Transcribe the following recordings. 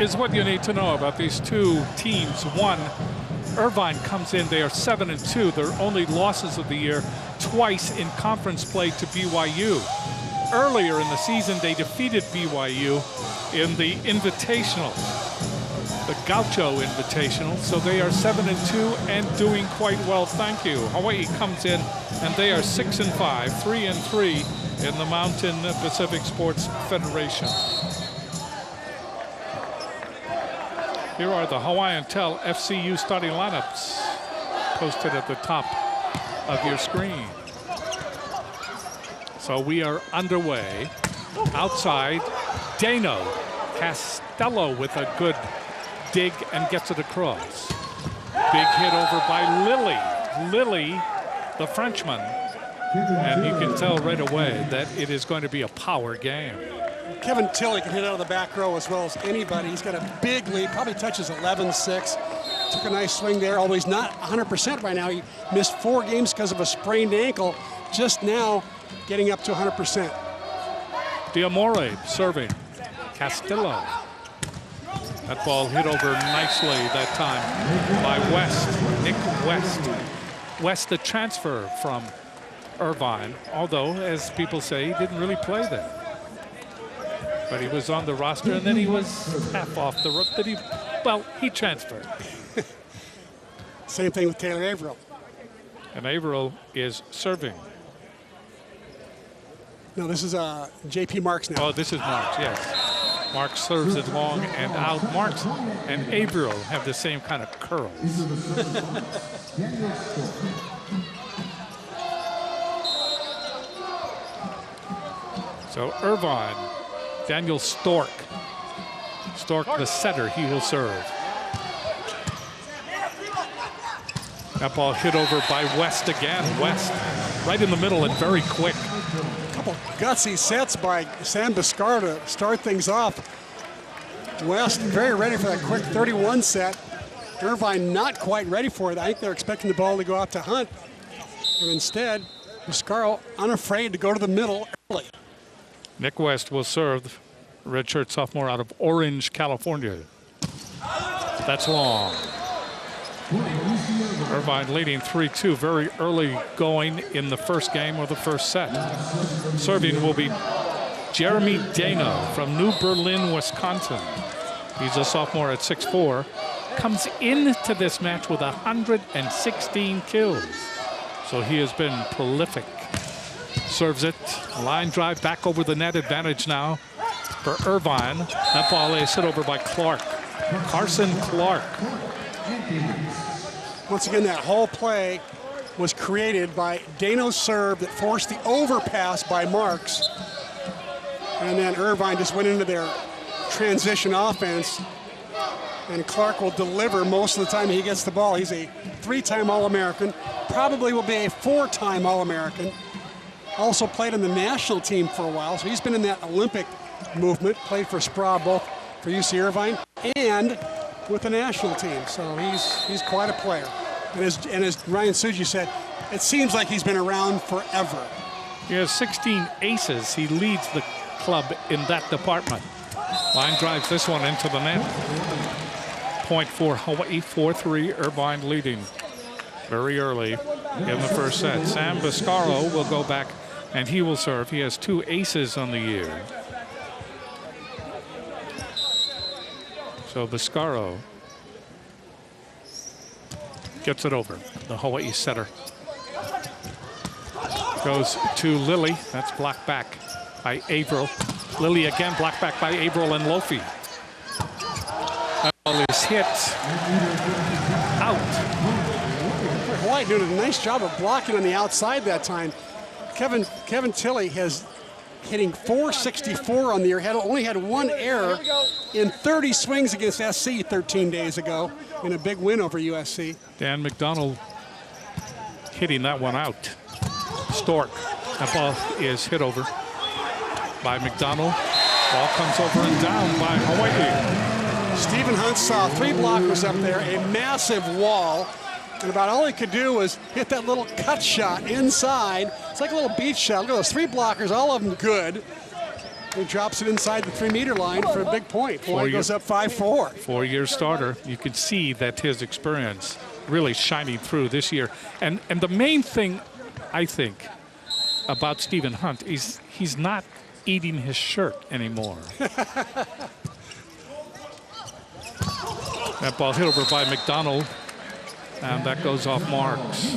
is what you need to know about these two teams. One, Irvine comes in, they are 7-2. Their only losses of the year, twice in conference play to BYU. Earlier in the season, they defeated BYU in the Invitational, the Gaucho Invitational. So they are 7-2 and doing quite well, thank you. Hawaii comes in and they are 6-5, 3-3 in the Mountain Pacific Sports Federation. Here are the Hawaiian Tel FCU starting lineups posted at the top of your screen. So we are underway. Outside, Dano Castello with a good dig and gets it across. Big hit over by Lilly. Lilly, the Frenchman. And you can tell right away that it is going to be a power game. Kevin Tilley can hit out of the back row as well as anybody. He's got a big lead, probably touches 11-6. Took a nice swing there, although he's not 100% right now. He missed 4 games because of a sprained ankle. Just now getting up to 100%. D'Amore serving. Castillo. That ball hit over nicely that time by West, Nick West. West, the transfer from Irvine, although, as people say, he didn't really play there. But he was on the roster, and then he was half off the rook. He transferred. Same thing with Taylor Averill. And Averill is serving. No, this is J.P. Marks now. Oh, this is Marks, yes. Marks serves it long and out. Marks and Averill have the same kind of curls. So Irvine, Daniel Stork. Stork, the setter, he will serve. That ball hit over by West again. West right in the middle and very quick. A couple gutsy sets by Sam Biscar to start things off. West very ready for that quick 31 set. Irvine not quite ready for it. I think they're expecting the ball to go out to Hunt. And instead, Biscar unafraid to go to the middle early. Nick West will serve, redshirt sophomore out of Orange, California. That's long. Irvine leading 3-2, very early going in the first game or the first set. Serving will be Jeremy Dano from New Berlin, Wisconsin. He's a sophomore at 6'4". Comes into this match with 116 kills. So he has been prolific. Serves it, line drive back over the net, advantage now for Irvine. That ball is hit over by Clark. Carson Clark. Once again, that whole play was created by Dano's serve that forced the overpass by Marks. And then Irvine just went into their transition offense. And Clark will deliver most of the time he gets the ball. He's a 3-time All-American, probably will be a 4-time All-American. Also played on the national team for a while, so he's been in that Olympic movement, played for SPRA both for UC Irvine and with the national team. So he's quite a player. And as Ryan Suji said, it seems like he's been around forever. He has 16 aces. He leads the club in that department. Line drives this one into the net. Point for Hawaii, 4-3, Irvine leading very early in the first set. Sam Biscaro will go back and he will serve. He has 2 aces on the year. So Biscaro gets it over, the Hawaii setter. Goes to Lilly, that's blocked back by Averill. Lilly again, blocked back by Averill and Lofi. That ball is hit out. Hawaii doing a nice job of blocking on the outside that time. Kevin Tilley has hitting .464 on the year. Only had 1 error in 30 swings against SC 13 days ago in a big win over USC. Dan McDonald hitting that one out. Stork, that ball is hit over by McDonald. Ball comes over and down by Hawaii. Stephen Hunt saw 3 blockers up there, a massive wall, and about all he could do was hit that little cut shot inside. It's like a little beach shot. Look at those 3 blockers, all of them good. He drops it inside the 3-meter line for a big point. Hawaii goes up 5-4. 4-year starter. You can see that his experience really shining through this year. And the main thing, I think, about Stephen Hunt is he's not eating his shirt anymore. That ball hit over by McDonald, and that goes off marks.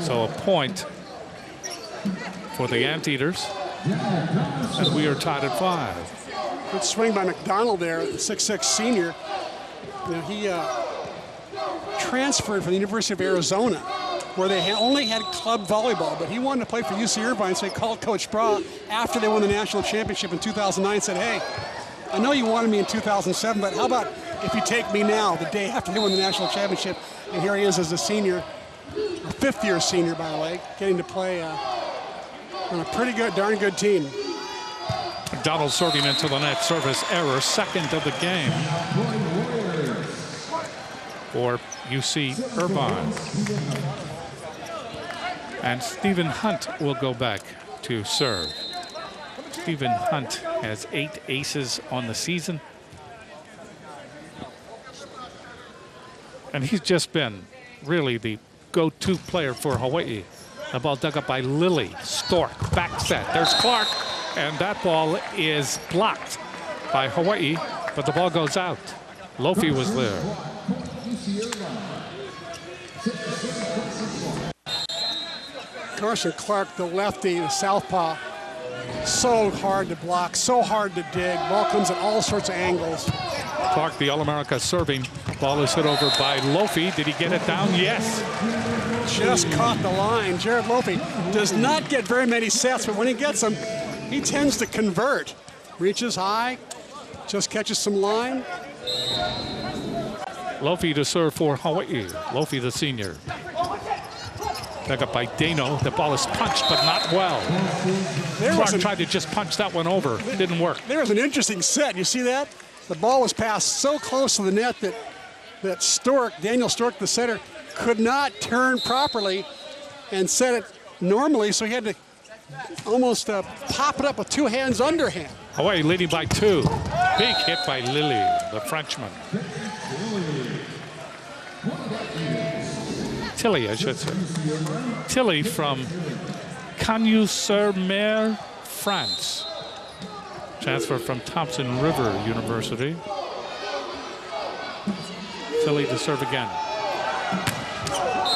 So a point for the Anteaters, and we are tied at 5. Good swing by McDonald there, the 6'6" senior. You know, he transferred from the University of Arizona, where they only had club volleyball, but he wanted to play for UC Irvine, so he called Coach Bra after they won the national championship in 2009 and said, hey, I know you wanted me in 2007, but how about if you take me now, the day after they won the national championship? And here he is as a senior, a 5th-year senior, by the way, getting to play on a pretty good, darn good team. McDonald serving into the net, service error, second of the game for UC Irvine. And Stephen Hunt will go back to serve. Stephen Hunt has 8 aces on the season. And he's just been really the go-to player for Hawaii. The ball dug up by Lilly. Stork, back set. There's Clark. And that ball is blocked by Hawaii, but the ball goes out. Lofi was there. Carson Clark, the lefty, the southpaw, so hard to block, so hard to dig. Ball comes at all sorts of angles. Clark, the All-America serving. Ball is hit over by Lofi. Did he get it down? Yes. Just caught the line. Jared Lofi does not get very many sets, but when he gets them, he tends to convert. Reaches high, just catches some line. Lofi to serve for Hawaii. Lofi, the senior. Back up by Dano. The ball is punched, but not well. Clark tried to just punch that one over. Didn't work. There was an interesting set. You see that? The ball was passed so close to the net that Stork, Daniel Stork, the setter, could not turn properly and set it normally, so he had to almost pop it up with 2 hands underhand. Hawaii leading by 2. Big hit by Lilly, the Frenchman. Tilly, I should say. Tilly from Cagnes-sur-Mer, France. Transfer from Thompson River University. Tilly to serve again.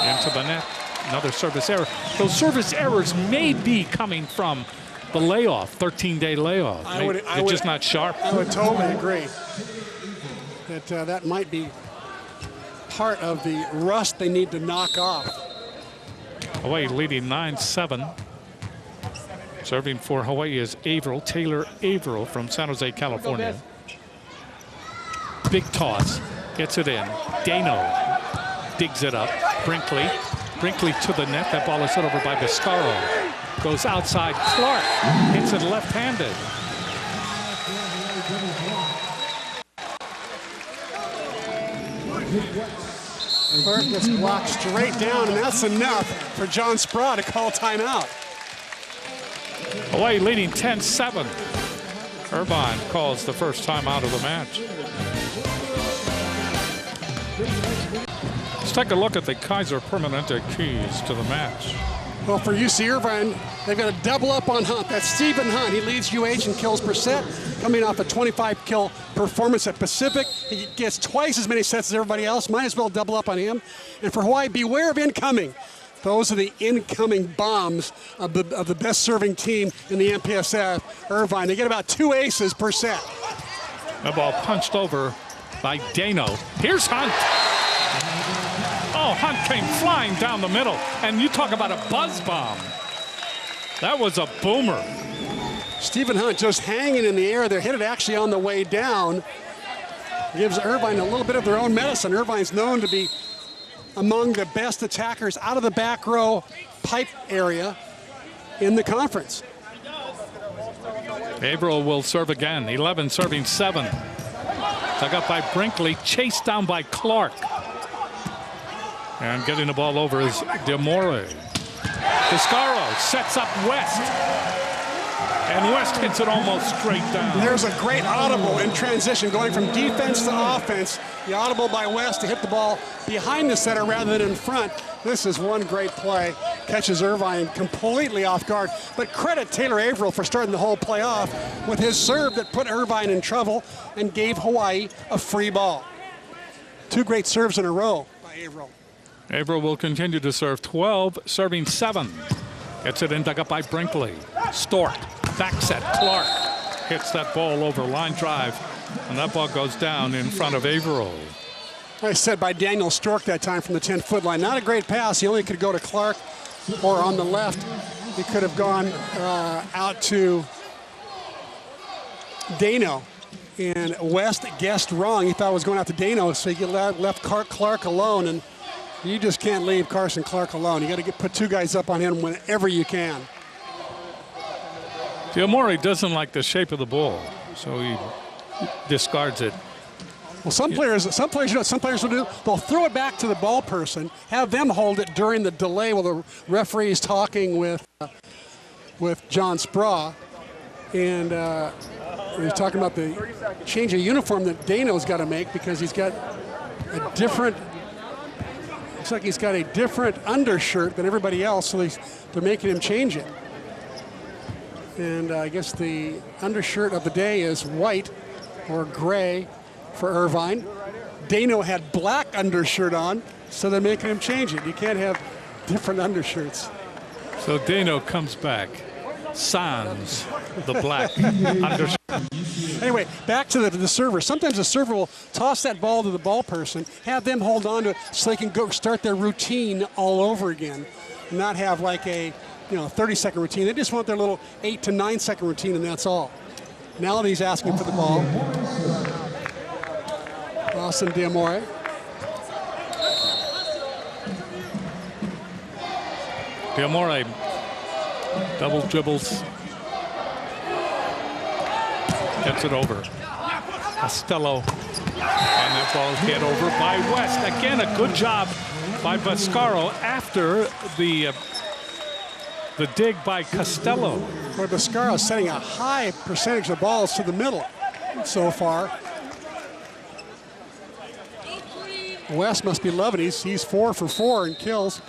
Into the net. Another service error. Those service errors may be coming from the layoff, 13-day layoff. It's just not sharp. I would totally agree that that might be part of the rust they need to knock off. Hawaii leading 9-7. Serving for Hawaii is Averill, Taylor Averill from San Jose, California. Big toss, gets it in. Dano digs it up. Brinkley to the net. That ball is hit over by Viscaro. Goes outside. Clark hits it left-handed. Clark gets blocked straight down, and that's enough for John Spraw to call timeout. Hawaii leading 10-7. Irvine calls the first time out of the match. Let's take a look at the Kaiser Permanente keys to the match. Well, for UC Irvine, they've got a double up on Hunt. That's Stephen Hunt. He leads UH in kills per set, coming off a 25-kill performance at Pacific. He gets twice as many sets as everybody else. Might as well double up on him. And for Hawaii, beware of incoming. Those are the incoming bombs of the best serving team in the MPSF, Irvine. They get about 2 aces per set. The ball punched over by Dano. Here's Hunt. Oh, Hunt came flying down the middle. And you talk about a buzz bomb. That was a boomer. Stephen Hunt just hanging in the air. They're hit it actually on the way down. Gives Irvine a little bit of their own medicine. Irvine's known to be among the best attackers out of the back row pipe area in the conference. Averill will serve again. 11 serving 7. Dug up by Brinkley, chased down by Clark. And getting the ball over is Demore. Viscaro sets up West. And West hits it almost straight down. There's a great audible in transition, going from defense to offense. The audible by West to hit the ball behind the setter rather than in front. This is one great play. Catches Irvine completely off guard. But credit Taylor Averill for starting the whole play off with his serve that put Irvine in trouble and gave Hawai'i a free ball. Two great serves in a row by Averill. Averill will continue to serve 12, serving 7. Gets it in, dug up by Brinkley. Stork, back set, Clark hits that ball over line drive, and that ball goes down in front of Averill. I said by Daniel Stork that time from the 10-foot line. Not a great pass. He only could go to Clark, or on the left, he could have gone out to Dano. And West guessed wrong. He thought it was going out to Dano, so he left Clark alone. And you just can't leave Carson Clark alone. You got to put two guys up on him whenever you can. Diamore doesn't like the shape of the ball, so he discards it. Well, some players, you know what some players will do? They'll throw it back to the ball person, have them hold it during the delay while the referee is talking with John Spraw, and he's talking about the change of uniform that Dano's got to make because he's got a different. Looks like he's got a different undershirt than everybody else, so they're making him change it. And I guess the undershirt of the day is white or gray for Irvine. Dano had black undershirt on, so they're making him change it. You can't have different undershirts. So Dano comes back, sans the black undershirt. Anyway, back to the server. Sometimes the server will toss that ball to the ball person, have them hold on to it so they can go start their routine all over again, and not have like a 30-second routine. They just want their little 8 to 9 second routine, and that's all. Now that he's asking for the ball. Austin Diamore. Diamore double dribbles. Gets it over. Costello. And that ball is hit over by West. Again, a good job by Bascaro after the dig by Costello. Well, Bascaro setting a high percentage of balls to the middle so far. West must be loving it. He's 4 for 4 in kills.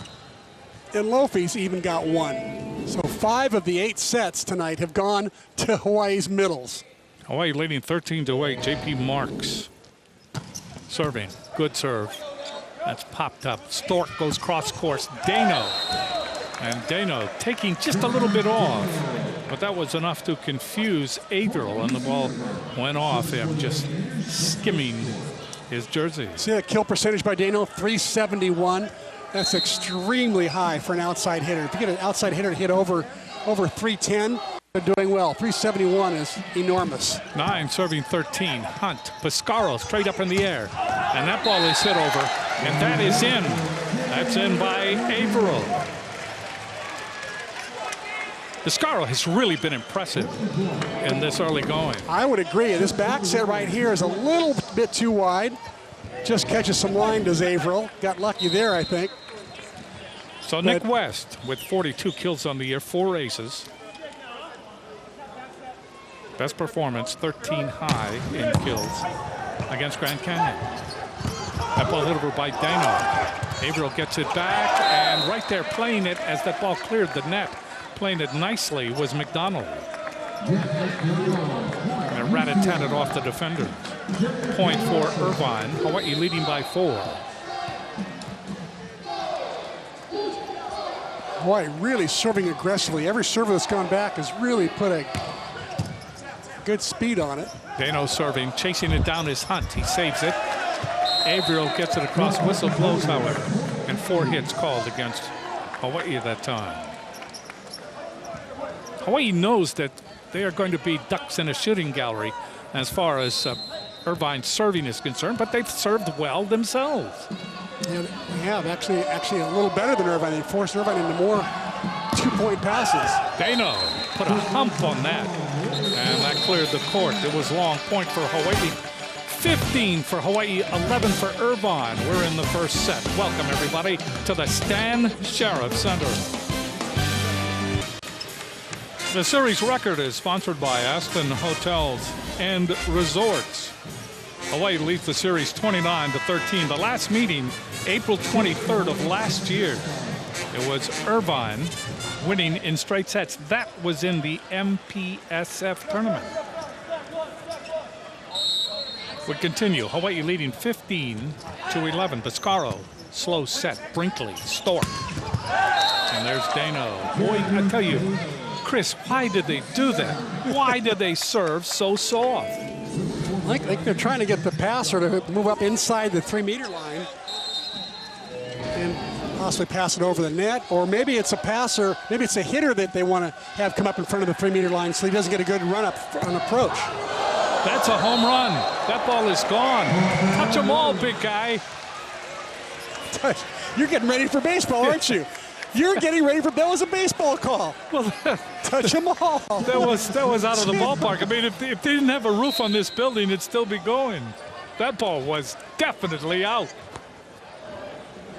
And Lofi's even got 1. So 5 of the 8 sets tonight have gone to Hawaii's middles. Hawai'i leading 13-8. JP Marks serving. Good serve. That's popped up. Stork goes cross course. Dano. And Dano taking just a little bit off. But that was enough to confuse Averill, and the ball went off him, just skimming his jersey. See that kill percentage by Dano, 371. That's extremely high for an outside hitter. If you get an outside hitter to hit over 310, they're doing well. 371 is enormous. 9 serving 13. Hunt. Bascaro straight up in the air. And that ball is hit over. And that is in. That's in by Averill. Bascaro has really been impressive in this early going. I would agree. This back set right here is a little bit too wide. Just catches some line, does Averill. Got lucky there, I think. So Nick West with 42 kills on the year, 4 aces. Best performance, 13 high in kills against Grand Canyon. That ball hit over by Dano. Averill gets it back, and right there playing it as that ball cleared the net, playing it nicely, was McDonald. And rat-a-tat-tat off the defender. Point for Irvine. Hawai'i leading by 4. Hawaii really serving aggressively. Every server that's gone back has really put a good speed on it. Dano serving, chasing it down is Hunt. He saves it. Averill gets it across. Whistle blows, however, and 4 hits called against Hawai'i at that time. Hawai'i knows that they are going to be ducks in a shooting gallery as far as Irvine's serving is concerned, but they've served well themselves. Yeah, they have actually a little better than Irvine. They forced Irvine into more 2-point passes. Dano put a hump on that, and that cleared the court. It was long point for Hawai'i. 15 for Hawai'i, 11 for Irvine. We're in the first set. Welcome, everybody, to the Stan Sheriff Center. The series record is sponsored by Aston Hotels and Resorts. Hawaii leads the series 29-13. The last meeting, April 23rd of last year. It was Irvine winning in straight sets. That was in the MPSF tournament. We continue. Hawaii leading 15-11. Biscaro, slow set. Brinkley, Stork. And there's Dano. Boy, I tell you, Chris, why did they do that? Why did they serve so soft? I think they're trying to get the passer to move up inside the 3-meter line and possibly pass it over the net. Or maybe it's a passer, maybe it's a hitter that they want to have come up in front of the 3-meter line so he doesn't get a good run up on approach. That's a home run. That ball is gone. Touch them all, big guy. You're getting ready for baseball, aren't you? You're getting ready for, that was a baseball call. Well, touch them all. That was out of the ballpark. I mean, if they didn't have a roof on this building, it'd still be going. That ball was definitely out.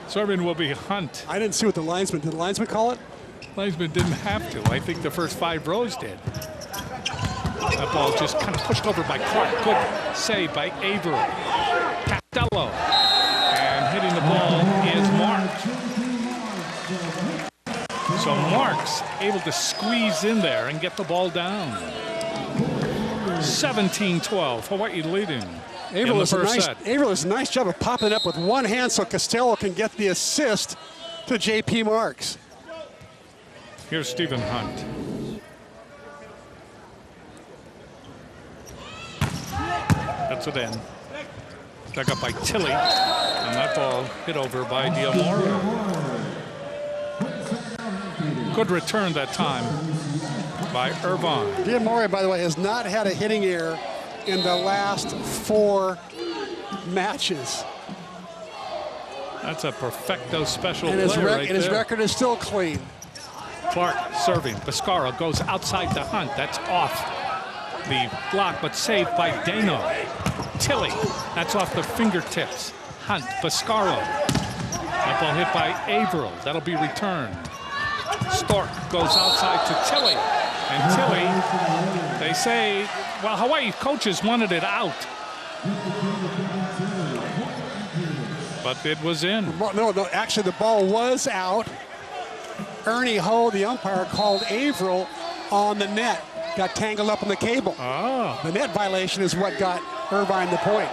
Serving will be Hunt. I didn't see what the linesman, did the linesman call it? Linesman didn't have to. I think the first 5 rows did. That ball just kind of pushed over by Clark. Good save by Averill. Castello. And hitting the ball is Mark. So Mark's able to squeeze in there and get the ball down. 17-12, Hawaii leading in the first set. Averill does a nice job of popping it up with one hand so Costello can get the assist to J.P. Marks. Here's Stephen Hunt. That's it in. Dug up by Tilly, and that ball hit over by Diamore. Good return that time by Irvine. Diamore, by the way, has not had a hitting error in the last 4 matches. That's a perfecto special And his record is still clean. Clark serving. Biscaro goes outside to Hunt. That's off the block, but saved by Dano. Tilly, that's off the fingertips. Hunt, Biscaro. That ball hit by Averill. That'll be returned. Stork goes outside to Tilly. And Tilly, they say, well, Hawaii coaches wanted it out. But it was in. No, actually the ball was out. Ernie Ho, the umpire, called Averill on the net. Got tangled up in the cable. Oh. The net violation is what got Irvine the point.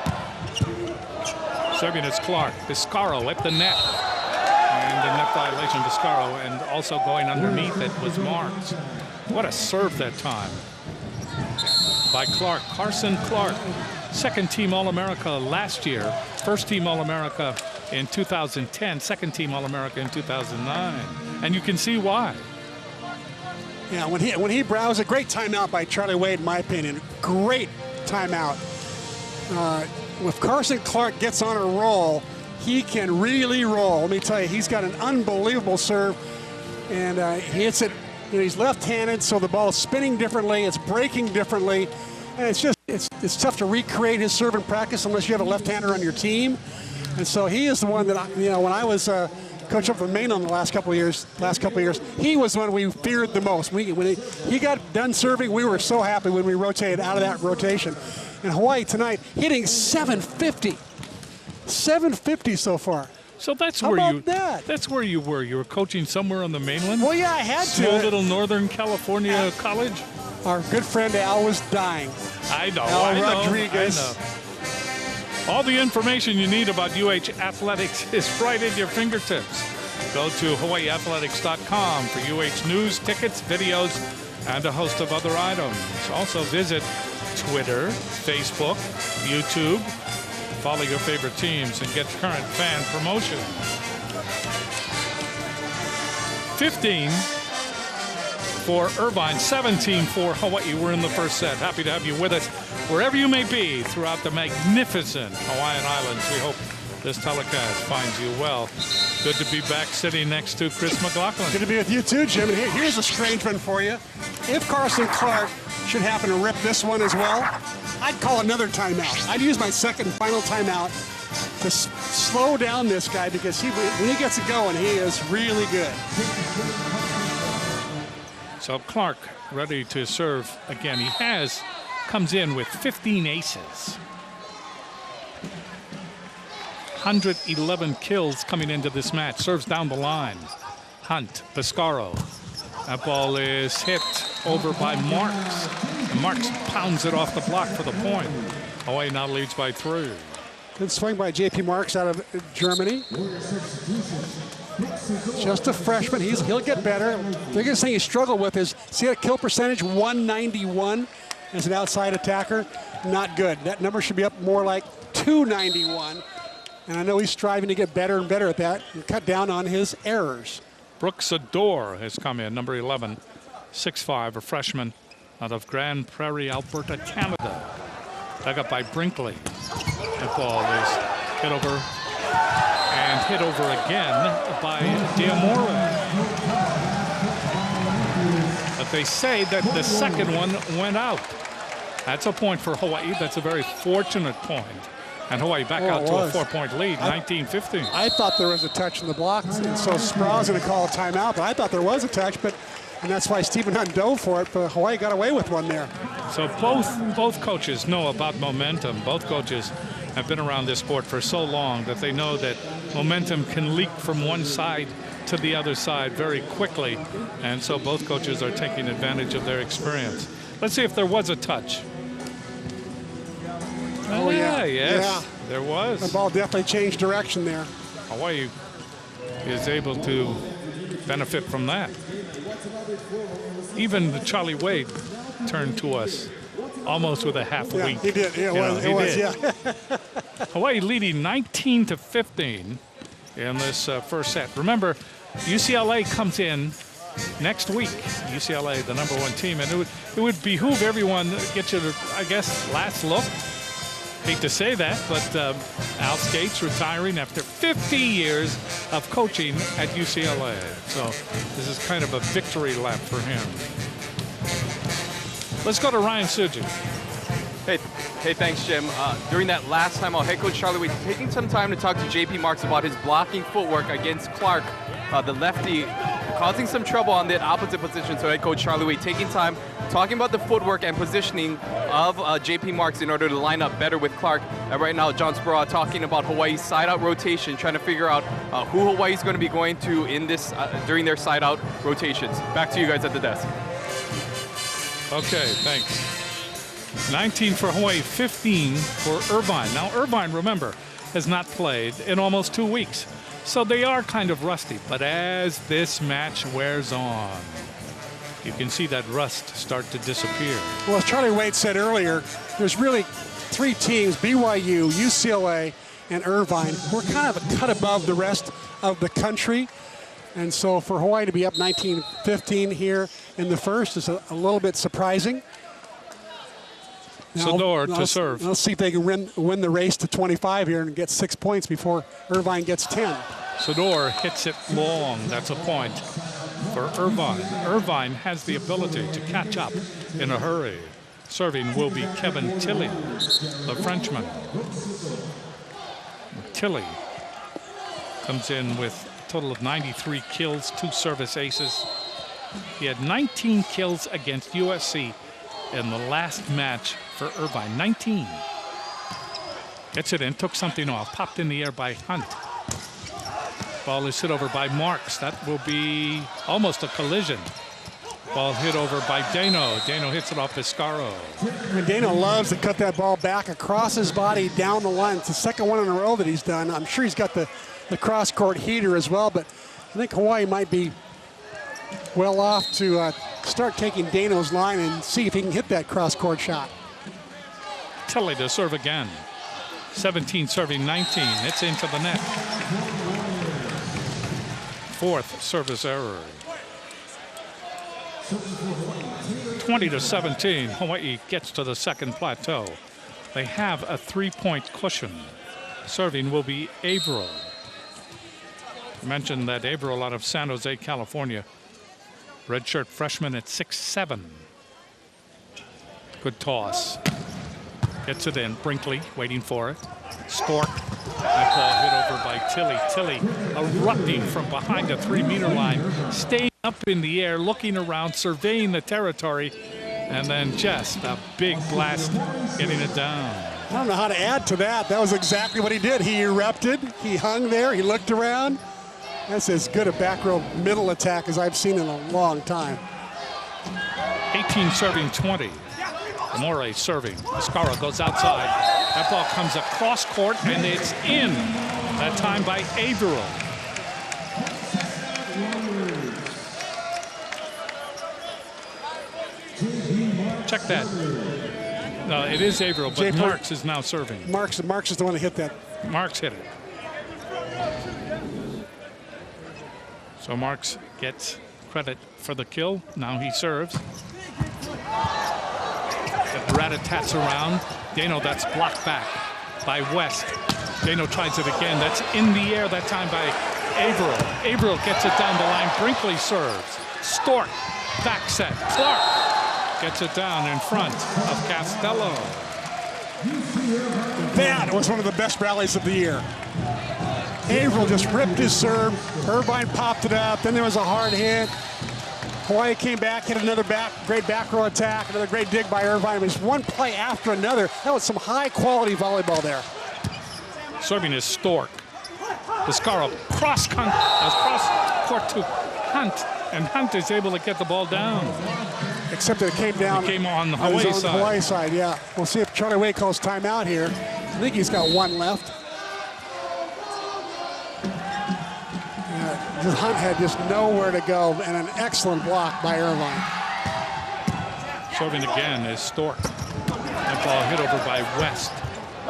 Serving is Clark. Biscaro at the net. And the net violation, Biscaro, and also going underneath it was Marks. What a serve that time by Clark. Carson Clark, second-team All-America last year, first-team All-America in 2010, second-team All-America in 2009. And you can see why. Yeah, when he browsed, a great timeout by Charlie Wade, in my opinion. Great timeout. If Carson Clark gets on a roll, he can really roll. Let me tell you, he's got an unbelievable serve, and he hits it. You know, he's left-handed, so the ball is spinning differently. It's breaking differently, and it's tough to recreate his serve in practice unless you have a left-hander on your team. And so he is the one that when I was coach up for Maine on the last couple of years, he was the one we feared the most. When he got done serving, we were so happy when we rotated out of that rotation. And Hawaii tonight hitting 750. 750 so far. So that's How where about that? That's where you were. You were coaching somewhere on the mainland. Well, yeah, I had to. Small little Northern California college. Our good friend Al was dying. I know. Al Rodriguez. I know. All the information you need about UH athletics is right at your fingertips. Go to hawaiiathletics.com for UH news, tickets, videos, and a host of other items. Also visit Twitter, Facebook, YouTube. Follow your favorite teams and get current fan promotion. 15 for Irvine, 17 for Hawaii. We're in the first set. Happy to have you with us wherever you may be throughout the magnificent Hawaiian Islands. We hope this telecast finds you well. Good to be back sitting next to Chris McLaughlin. Good to be with you too, Jim. And here's a strange one for you. If Carson Clark should happen to rip this one as well, I'd call another timeout. I'd use my second and final timeout to slow down this guy because when he gets it going, he is really good. So Clark ready to serve again. He comes in with 15 aces. 111 kills coming into this match. Serves down the line. Hunt, Pescaro. That ball is hit over by Marks. And Marks pounds it off the block for the point. Hawaii now leads by 3. Good swing by J.P. Marks out of Germany. Just a freshman. He'll get better. The biggest thing he struggled with is, see that kill percentage, 191 as an outside attacker? Not good. That number should be up more like 291. And I know he's striving to get better and better at that and cut down on his errors. Brooks Adore has come in, number 11, 6'5", a freshman out of Grand Prairie, Alberta, Canada. Dug up by Brinkley. That ball is hit over and hit over again by Diamore. But they say that the second one went out. That's a point for Hawaii. That's a very fortunate point. And Hawaii back out to a 4-point lead, 19-15. I thought there was a touch in the block, and so Sprawl's going to call a timeout, but I thought there was a touch, and that's why Stephen Hunt dove for it, but Hawaii got away with one there. So both coaches know about momentum. Both coaches have been around this sport for so long that they know that momentum can leak from one side to the other side very quickly, and so both coaches are taking advantage of their experience. Let's see if there was a touch. Oh, yeah. Yes, yeah. There was. The ball definitely changed direction there. Hawaii is able to benefit from that. Even Charlie Wade turned to us almost with a half yeah, wink. He did. Yeah, it was. Yeah. Hawaii leading 19-15 in this first set. Remember, UCLA comes in next week. UCLA, the number 1 team, and it would behoove everyone to get you to, I guess, last look. Hate to say that, but Al Skates retiring after 50 years of coaching at UCLA. So this is kind of a victory lap for him. Let's go to Ryan Suju. Hey, thanks, Jim. During that last time out, head coach Charlie Wade taking some time to talk to J.P. Marks about his blocking footwork against Clark, the lefty, causing some trouble on the opposite position. So head coach Charlie Wade taking time, talking about the footwork and positioning of J.P. Marks in order to line up better with Clark. And right now, John Speraw talking about Hawaii's side-out rotation, trying to figure out who Hawaii's going to be going to in this during their side-out rotations. Back to you guys at the desk. Okay, thanks. 19 for Hawaii, 15 for Irvine. Now, Irvine, remember, has not played in almost 2 weeks. So they are kind of rusty. But as this match wears on, you can see that rust start to disappear. Well, as Charlie Wade said earlier, there's really 3 teams, BYU, UCLA, and Irvine. We're kind of a cut above the rest of the country. And so for Hawaii to be up 19-15 here in the first is a little bit surprising. Sador to serve. Let's see if they can win the race to 25 here and get 6 points before Irvine gets 10. Sador hits it long. That's a point for Irvine. Irvine has the ability to catch up in a hurry. Serving will be Kevin Tilley, the Frenchman. Tilley comes in with a total of 93 kills, 2 service aces. He had 19 kills against USC in the last match for Irvine. 19. Gets it in, took something off, popped in the air by Hunt. Ball is hit over by Marks. That will be almost a collision. Ball hit over by Dano. Dano hits it off Pescaro. And Dano loves to cut that ball back across his body down the line. It's the second one in a row that he's done. I'm sure he's got the cross-court heater as well, but I think Hawaii might be well off to start taking Dano's line and see if he can hit that cross-court shot. Tilley to serve again. 17 serving 19. It's into the net. 4th service error. 20-17. Hawaii gets to the second plateau. They have a 3-point cushion. Serving will be Averill. I mentioned that Averill out of San Jose, California. Redshirt freshman at 6'7". Good toss. Gets it in. Brinkley waiting for it. Stork. That ball hit over by Tilley. Tilley erupting from behind the 3-meter line. Staying up in the air, looking around, surveying the territory, and then just a big blast getting it down. I don't know how to add to that. That was exactly what he did. He erupted, he hung there, he looked around. That's as good a back row middle attack as I've seen in a long time. 18 serving 20. Amore serving. Mascara goes outside. That ball comes across court, and it's in. That time by Averill. Check that. No, it is Averill, but Marks is now serving. Marks is the one that hit that. Marks hit it. So Marks gets credit for the kill. Now he serves. The rat-a-tats around. Dano, that's blocked back by West. Dano tries it again. That's in the air that time by Averill. Averill gets it down the line. Brinkley serves. Stork, back set. Clark gets it down in front of Costello. That was one of the best rallies of the year. Averill just ripped his serve. Irvine popped it up. Then there was a hard hit. Hawaii came back, hit another great back row attack, another great dig by Irvine. It was one play after another. That was some high-quality volleyball there. Serving is Stork. Viscaro cross-court to Hunt, and Hunt is able to get the ball down. Except that it came down. It came on the Hawaii side. Hawaii side, yeah. We'll see if Charlie Way calls timeout here. I think he's got one left. Hunt had just nowhere to go, and an excellent block by Irvine. Serving again is Stork. That ball hit over by West.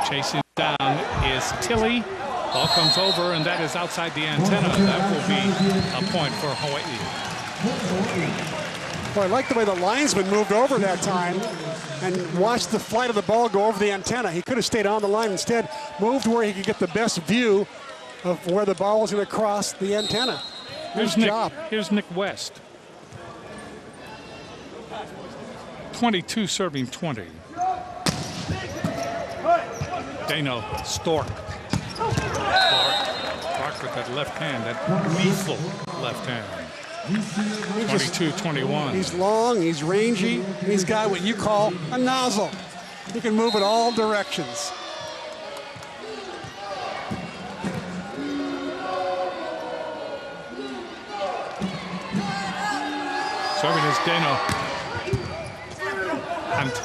Chasing down is Tilly. Ball comes over, and that is outside the antenna. That will be a point for Hawaii. Well, I like the way the linesman moved over that time and watched the flight of the ball go over the antenna. He could have stayed on the line. Instead, moved where he could get the best view of where the ball was going to cross the antenna. Here's Nick West. 22 serving 20. Dano, Stork. Clark with that left hand, that lethal left hand. 22-21. He's long, he's rangy, he's got what you call a nozzle. He can move in all directions. Serving is Dano. Hunt.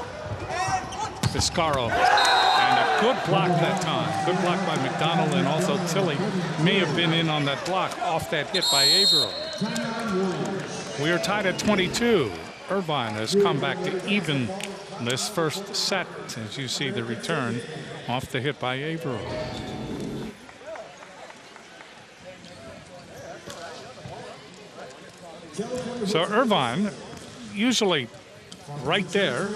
Viscaro. And a good block that time. Good block by McDonald, and also Tilly may have been in on that block off that hit by Averill. We are tied at 22. Irvine has come back to even this first set, as you see the return off the hit by Averill. So Irvine, usually right there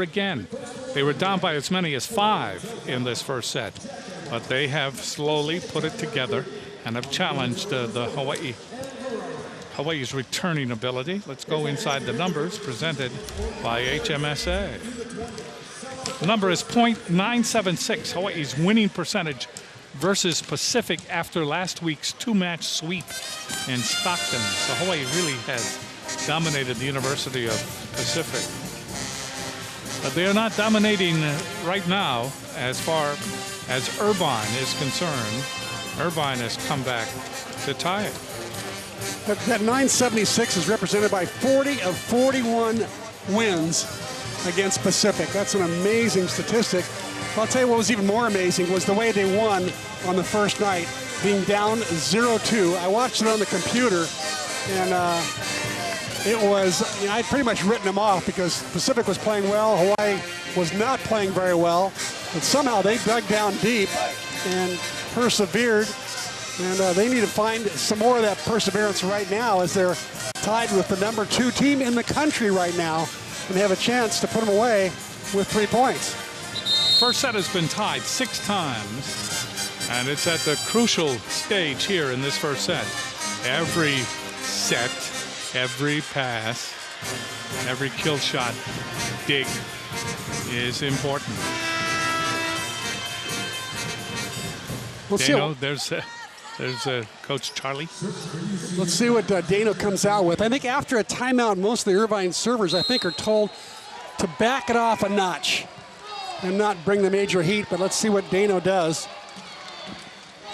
again. They were down by as many as 5 in this first set, but they have slowly put it together and have challenged the Hawaii's returning ability. Let's go inside the numbers presented by HMSA. The number is .976, Hawaii's winning percentage versus Pacific after last week's 2-match sweep in Stockton. So Hawaii really has dominated the University of Pacific. But they are not dominating right now as far as Irvine is concerned. Irvine has come back to tie it. That 976 is represented by 40 of 41 wins against Pacific. That's an amazing statistic. I'll tell you what was even more amazing was the way they won on the first night, being down 0-2. I watched it on the computer, and it was, I'd pretty much written them off because Pacific was playing well, Hawaii was not playing very well, but somehow they dug down deep and persevered, and they need to find some more of that perseverance right now as they're tied with the #2 team in the country right now, and they have a chance to put them away with 3 points. First set has been tied 6 times, and it's at the crucial stage here in this first set. Every set, every pass, every kill shot, dig is important. We'll Dano, there's There's Coach Charlie. Let's see what Dano comes out with. I think after a timeout, most of the Irvine servers, I think, are told to back it off a notch and not bring the major heat, but let's see what Dano does.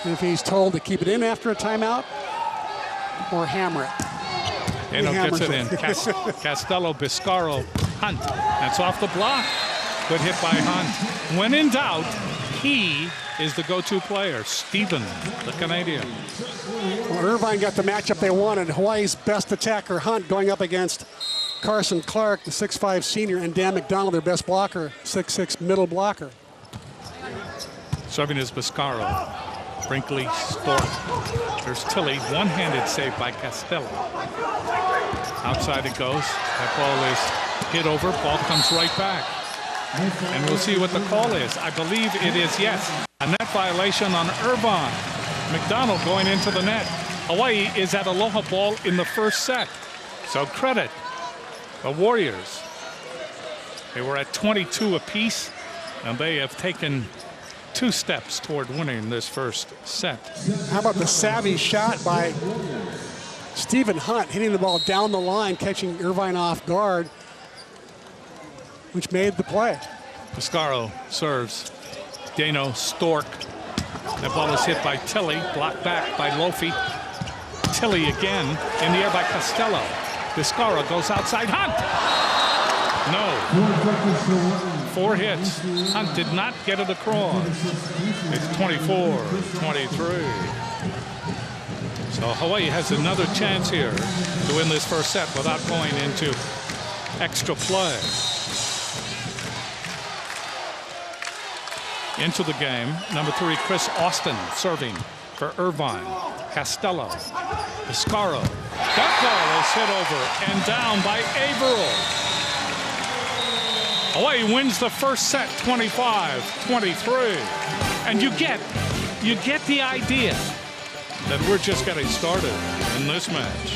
If he's told to keep it in after a timeout or hammer it. Dano gets it in. Castello, Biscaro, Hunt. That's off the block. Good hit by Hunt. When in doubt, he is the go-to player. Stephen, the Canadian. Well, Irvine got the matchup they wanted. Hawaii's best attacker, Hunt, going up against Carson Clark, the 6'5 senior, and Dan McDonald, their best blocker, 6'6 middle blocker. Serving is Biscaro. Brinkley, Stork. There's Tilly. One-handed save by Castello. Outside it goes. That ball is hit over. Ball comes right back. And we'll see what the call is. I believe it is yes. A net violation on Irvine. McDonald going into the net. Hawaii is at Aloha ball in the first set. So credit the Warriors. They were at 22 apiece, and they have taken 2 steps toward winning this first set. How about the savvy shot by Stephen Hunt, hitting the ball down the line, catching Irvine off guard, which made the play. Biscaro serves. Dano, Stork. That ball is hit by Tilly, blocked back by Lofi. Tilly again, in the air by Castello. Biscaro goes outside. Hunt! No. 4 hits. Hunt did not get it across. It's 24-23. So Hawaii has another chance here to win this first set without going into extra play. Into the game, number 3, Chris Austin serving for Irvine. Castello, Biscaro. That ball is hit over and down by Averill. Hawaii wins the first set 25-23. And you get the idea that we're just getting started in this match.